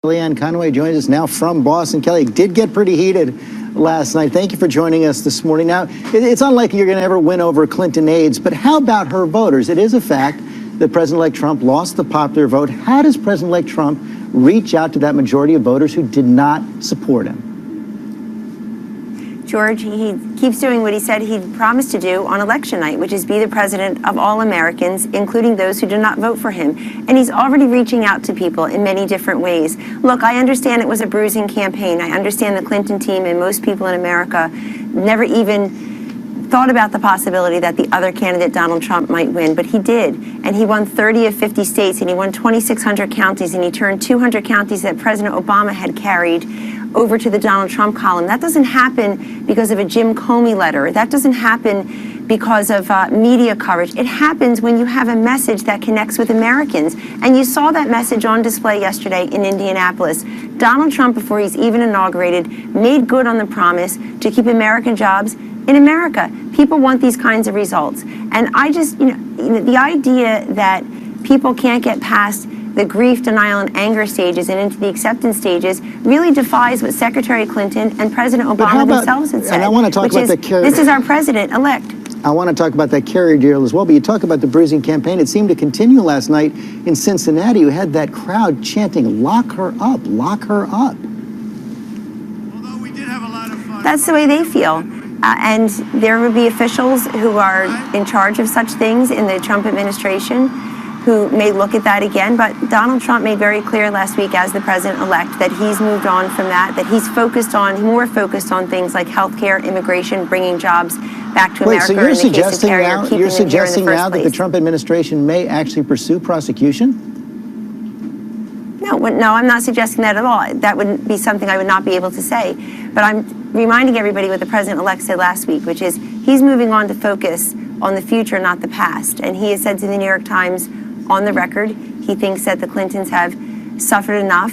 Kellyanne Conway joins us now from Boston. Kelly, it did get pretty heated last night. Thank you for joining us this morning. Now, it's unlikely you're going to ever win over Clinton aides, but how about her voters? It is a fact that President-elect Trump lost the popular vote. How does President-elect Trump reach out to that majority of voters who did not support him? George, he keeps doing what he said he promised to do on election night, which is be the president of all Americans, including those who did not vote for him. And he's already reaching out to people in many different ways. Look, I understand it was a bruising campaign. I understand the Clinton team and most people in America never even thought about the possibility that the other candidate, Donald Trump, might win, but he did. And he won 30 of 50 states, and he won 2,600 counties, and he turned 200 counties that President Obama had carried over to the Donald Trump column. That doesn't happen because of a Jim Comey letter. That doesn't happen because of media coverage. It happens when you have a message that connects with Americans. And you saw that message on display yesterday in Indianapolis. Donald Trump, before he's even inaugurated, made good on the promise to keep American jobs in America. People want these kinds of results. And I just, the idea that people can't get past the grief, denial, and anger stages and into the acceptance stages really defies what Secretary Clinton and President Obama themselves had said. And I want to talk about the carrier. This is our president-elect. I want to talk about that carrier deal as well, but you talk about the bruising campaign. It seemed to continue last night in Cincinnati. You had that crowd chanting, "Lock her up, lock her up." Although we did have a lot of fun. That's the way they feel. And there will be officials who are in charge of such things in the Trump administration who may look at that again. But Donald Trump made very clear last week as the president-elect that he's moved on from that he's more focused on things like health care, immigration, bringing jobs back to America. So you're suggesting now that the Trump administration may actually pursue prosecution? No, I'm not suggesting that at all. That would be something I would not be able to say. But I'm reminding everybody what the president-elect said last week, which is he's moving on to focus on the future, not the past. And he has said to the New York Times on the record, he thinks that the Clintons have suffered enough.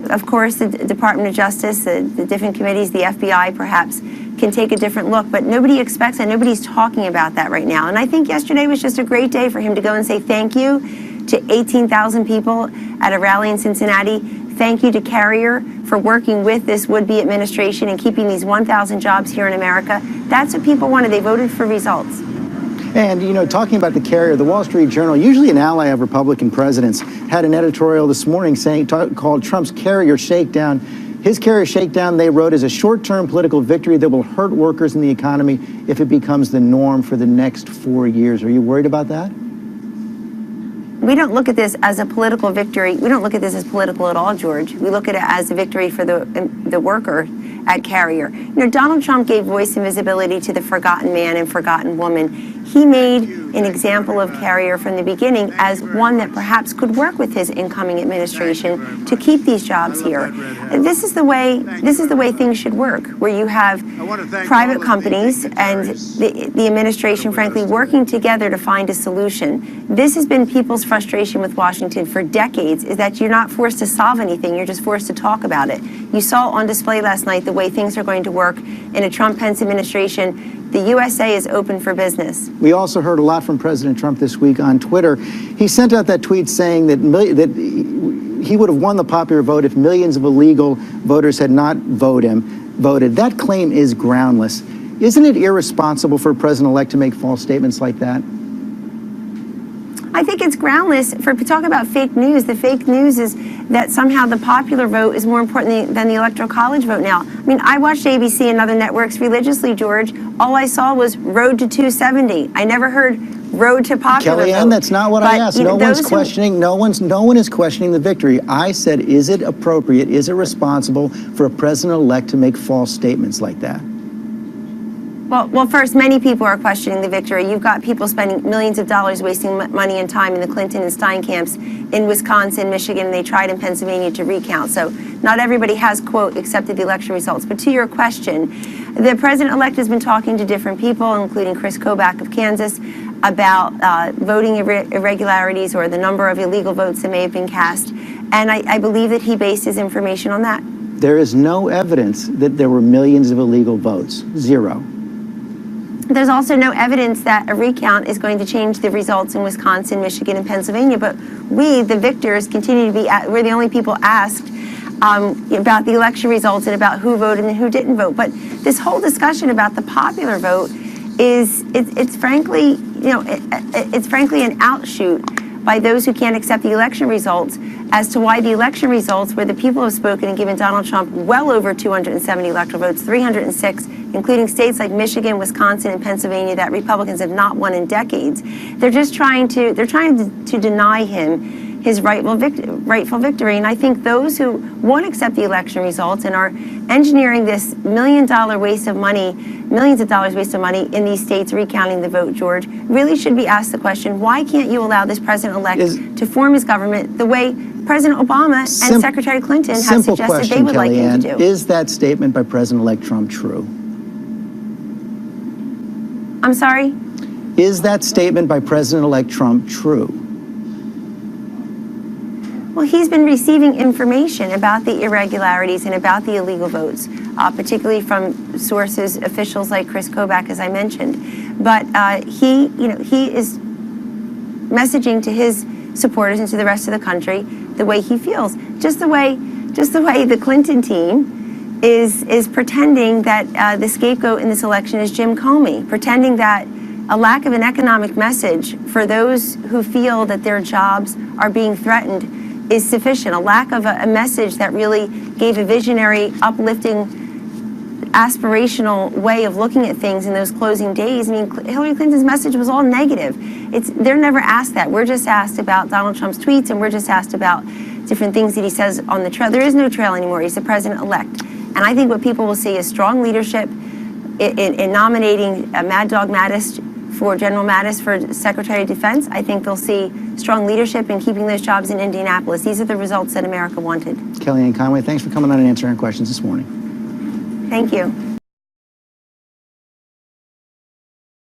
Of course, the Department of Justice, the different committees, the FBI perhaps, can take a different look, but nobody expects that. Nobody's talking about that right now. And I think yesterday was just a great day for him to go and say thank you to 18,000 people at a rally in Cincinnati. Thank you to Carrier for working with this would-be administration and keeping these 1,000 jobs here in America. That's what people wanted. They voted for results. And, talking about the carrier, the Wall Street Journal, usually an ally of Republican presidents, had an editorial this morning called Trump's carrier shakedown. His carrier shakedown, they wrote, is a short-term political victory that will hurt workers in the economy if it becomes the norm for the next 4 years. Are you worried about that? We don't look at this as a political victory. We don't look at this as political at all, George. We look at it as a victory for the worker at Carrier. Donald Trump gave voice and visibility to the forgotten man and forgotten woman. He made an example of Carrier from the beginning as one that perhaps could work with his incoming administration to keep these jobs here. This is the way things should work, where you have private companies and the administration, frankly, working together to find a solution. This has been people's frustration with Washington for decades, is that you're not forced to solve anything, you're just forced to talk about it. You saw on display last night the way things are going to work in a Trump-Pence administration. The USA is open for business. We also heard a lot from President Trump this week on Twitter. He sent out that tweet saying that he would have won the popular vote if millions of illegal voters had not voted. That claim is groundless. Isn't it irresponsible for a president-elect to make false statements like that? I think it's groundless. Talk about fake news. The fake news is that somehow the popular vote is more important than the Electoral College vote now. I mean, I watched ABC and other networks religiously, George. All I saw was Road to 270. I never heard Road to popular vote. Kellyanne, that's not what I asked. No one is questioning the victory. I said, is it appropriate, is it responsible for a president-elect to make false statements like that? Well, first, many people are questioning the victory. You've got people spending millions of dollars wasting money and time in the Clinton and Stein camps in Wisconsin, Michigan, and they tried in Pennsylvania to recount. So not everybody has, quote, accepted the election results. But to your question, the president-elect has been talking to different people, including Chris Kobach of Kansas, about voting irregularities or the number of illegal votes that may have been cast. And I believe that he based his information on that. There is no evidence that there were millions of illegal votes. Zero. There's also no evidence that a recount is going to change the results in Wisconsin, Michigan, and Pennsylvania. But we, the victors, continue to be, we're the only people asked about the election results and about who voted and who didn't vote. But this whole discussion about the popular vote it's frankly, it's frankly an outshoot by those who can't accept the election results as to why the election results, where the people have spoken and given Donald Trump well over 270 electoral votes, 306, including states like Michigan, Wisconsin, and Pennsylvania that Republicans have not won in decades. They're just trying to deny him his rightful victory. And I think those who won't accept the election results and are engineering this millions of dollars waste of money in these states recounting the vote, George, really should be asked the question, why can't you allow this president-elect to form his government the way President Obama and Secretary Clinton have suggested they would like him to do? Is that statement by President-elect Trump true? I'm sorry? Is that statement by President-elect Trump true? Well, he's been receiving information about the irregularities and about the illegal votes, particularly from sources, officials like Chris Kobach, as I mentioned. But he is messaging to his supporters and to the rest of the country the way he feels, just the way the Clinton team is pretending that the scapegoat in this election is Jim Comey, pretending that a lack of an economic message for those who feel that their jobs are being threatened is sufficient, a lack of a message that really gave a visionary, uplifting, aspirational way of looking at things in those closing days. I mean, Hillary Clinton's message was all negative. They're never asked that. We're just asked about Donald Trump's tweets, and we're just asked about different things that he says on the trail. There is no trail anymore. He's the president-elect. And I think what people will see is strong leadership in nominating Mad Dog Mattis for General Mattis for Secretary of Defense. I think they'll see strong leadership in keeping those jobs in Indianapolis. These are the results that America wanted. Kellyanne Conway, thanks for coming on and answering our questions this morning. Thank you.